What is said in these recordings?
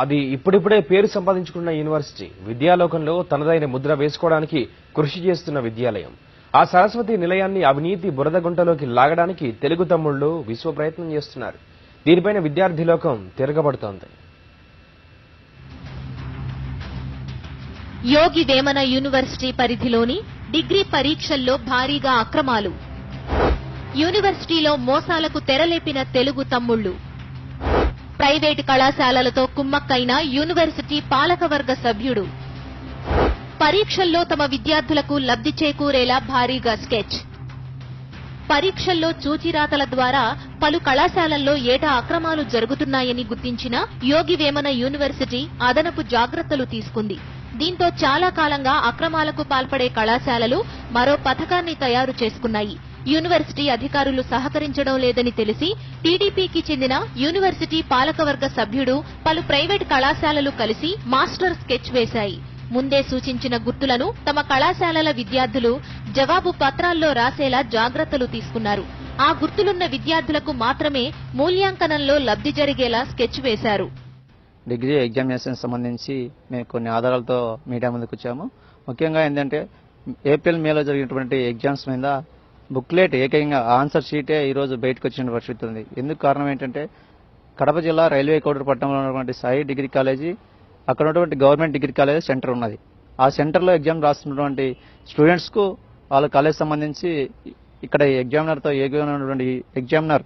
అది ఇప్పుడిప్పుడే పేరు సంపాదించుకున్న యూనివర్సిటీ విద్యాలోకంలో తనదైన ముద్ర వేసుకోవడానికి కృషి చేస్తున్న విద్యాలయం. ఆ సరస్వతి నిలయాన్ని అవినీతి బురద గుంటలోకి లాగడానికి తెలుగు తమ్ముళ్లు విశ్వ ప్రయత్నం చేస్తున్నారు. దీనిపైన విద్యార్థి లోకం తిరగబడుతోంది. యోగి వేమన యూనివర్సిటీ పరిధిలోని డిగ్రీ పరీక్షల్లో భారీగా అక్రమాలు. యూనివర్సిటీలో మోసాలకు తెరలేపిన తెలుగు తమ్ముళ్లు. ప్రైవేటు కళాశాలలతో కుమ్మక్కైన యూనివర్సిటీ పాలకవర్గ సభ్యుడు. పరీక్షల్లో తమ విద్యార్థులకు లబ్ధి చేకూరేలా భారీగా స్కెచ్. పరీక్షల్లో చూచిరాతల ద్వారా పలు కళాశాలల్లో ఏటా అక్రమాలు జరుగుతున్నాయని గుర్తించిన యోగి వేమన యూనివర్సిటీ అదనపు జాగ్రత్తలు తీసుకుంది. దీంతో చాలా కాలంగా అక్రమాలకు పాల్పడే కళాశాలలు మరో పథకాన్ని తయారు చేసుకున్నాయి. యూనివర్సిటీ అధికారులు సహకరించడం లేదని తెలిసి టీడీపీకి చెందిన యూనివర్సిటీ పాలకవర్గ సభ్యుడు పలు ప్రైవేటు కళాశాలలు కలిసి మాస్టర్ స్కెచ్ వేశాయి. ముందే సూచించిన గుర్తులను తమ కళాశాలల విద్యార్థులు జవాబు పత్రాల్లో రాసేలా జాగ్రత్తలు తీసుకున్నారు. ఆ గుర్తులున్న విద్యార్థులకు మాత్రమే మూల్యాంకనంలో లబ్ధి జరిగేలా స్కెచ్ వేశారు. డిగ్రీ ఎగ్జామినేషన్ సంబంధించి మేము కొన్ని ఆధారాలతో మీడియా ముందుకు వచ్చాము. ముఖ్యంగా ఏంటంటే ఏప్రిల్ మేలో జరిగినటువంటి ఎగ్జామ్స్ మీద బుక్లెట్ ఏకంగా ఆన్సర్ షీటే ఈరోజు బయటకు వచ్చిన పరిస్థితి ఉంది. ఎందుకు కారణం ఏంటంటే కడప జిల్లా రైల్వే కోడూరు పట్టణంలో ఉన్నటువంటి సాయి డిగ్రీ కాలేజీ, అక్కడ ఉన్నటువంటి గవర్నమెంట్ డిగ్రీ కాలేజీ సెంటర్ ఉన్నది. ఆ సెంటర్లో ఎగ్జామ్ రాస్తున్నటువంటి స్టూడెంట్స్కు వాళ్ళ కాలేజ్ సంబంధించి ఇక్కడ ఎగ్జామినర్తో ఉన్నటువంటి ఎగ్జామినర్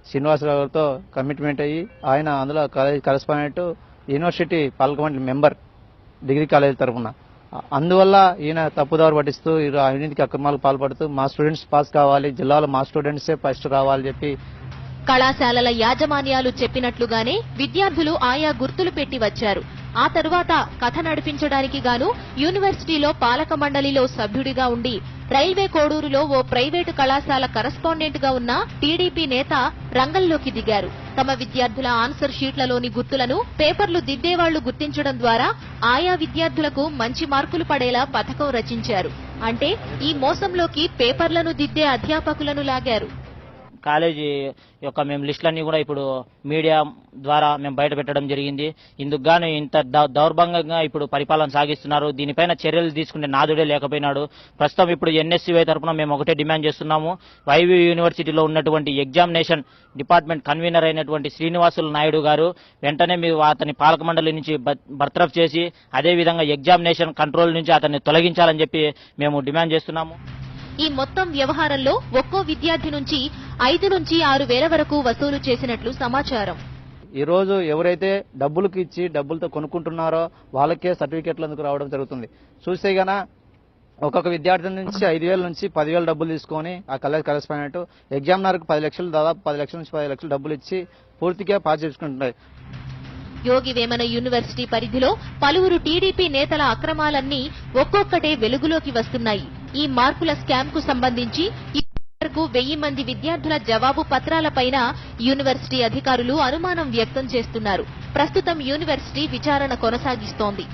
శ్రీనివాసరావు గారితో కమిట్మెంట్ అయ్యి ఆయన అందులో కాలేజ్ కరెస్పాండెంట్, యూనివర్సిటీ పాలకమండలి మెంబర్ డిగ్రీ కాలేజీ తరఫున. అందువల్ల ఈయన తప్పుదారు పట్టిస్తూ అవినీతికి అక్రమాలకు పాల్పడుతూ మా స్టూడెంట్స్ పాస్ కావాలి, జిల్లాలో మా స్టూడెంట్సే ఫస్ట్ రావాలని చెప్పి కళాశాలల యాజమాన్యాలు చెప్పినట్లుగానే విద్యార్థులు ఆయా గుర్తులు పెట్టి వచ్చారు. ఆ తరువాత కథ నడిపించడానికి గాను యూనివర్సిటీలో పాలక మండలిలో సభ్యుడిగా ఉండి రైల్వే కోడూరులో ఓ ప్రైవేటు కళాశాల కరస్పాండెంట్ గా ఉన్న టీడీపీ నేత రంగంలోకి దిగారు. తమ విద్యార్థుల ఆన్సర్ షీట్లలోని గుర్తులను పేపర్లు దిద్దేవాళ్లు గుర్తించడం ద్వారా ఆయా విద్యార్థులకు మంచి మార్కులు పడేలా పథకం రచించారు. అంటే ఈ మోసంలోకి పేపర్లను దిద్దే అధ్యాపకులను లాగారు. కాలేజీ యొక్క మేము లిస్టులన్నీ కూడా ఇప్పుడు మీడియా ద్వారా మేము బయట పెట్టడం జరిగింది. ఇందుకు గాను ఇంత దౌర్భంగంగా ఇప్పుడు పరిపాలన సాగిస్తున్నారు. దీనిపైన చర్యలు తీసుకునే నాదుడే లేకపోయినాడు. ప్రస్తుతం ఇప్పుడు ఎన్ఎస్సీవై తరఫున మేము ఒకటే డిమాండ్ చేస్తున్నాము. వైవి యూనివర్సిటీలో ఉన్నటువంటి ఎగ్జామినేషన్ డిపార్ట్మెంట్ కన్వీనర్ అయినటువంటి శ్రీనివాసులు నాయుడు గారు వెంటనే మీరు అతని పాలక మండలి నుంచి బర్తరఫ్ చేసి అదేవిధంగా ఎగ్జామినేషన్ కంట్రోల్ నుంచి అతన్ని తొలగించాలని చెప్పి మేము డిమాండ్ చేస్తున్నాము. ఈ మొత్తం వ్యవహారంలో ఒక్కో విద్యార్థి నుంచి 5 నుంచి 6 వేల వరకు వసూలు చేసినట్లు సమాచారం. ఈ రోజు ఎవరైతే డబ్బులకు ఇచ్చి డబ్బులతో కొనుక్కుంటున్నారో వాళ్ళకే సర్టిఫికెట్లు అందుకు రావడం జరుగుతుంది. చూస్తే గన ఒక్కొక్క విద్యార్థి నుంచి 5,000 నుంచి 10,000 డబ్బులు తీసుకొని ఆ కాలేజ్ కరెస్పాండెంట్ ఎగ్జామినర్కు 10 లక్షలు, దాదాపు 10 లక్షల నుంచి 10 లక్షలు డబ్బులు ఇచ్చి పూర్తిగా పాస్ చేసుకుంటున్నాయి. యోగి వేమన యూనివర్సిటీ పరిధిలో పలువురు టీడీపీ నేతల అక్రమాలన్నీ ఒక్కొక్కటే వెలుగులోకి వస్తున్నాయి. ఈ మార్కుల స్కామ్ కు సంబంధించి ఇప్పటివరకు 1000 మంది విద్యార్థుల జవాబు పత్రాలపైన యూనివర్సిటీ అధికారులు అనుమానం వ్యక్తం చేస్తున్నారు. ప్రస్తుతం యూనివర్సిటీ విచారణ కొనసాగిస్తోంది.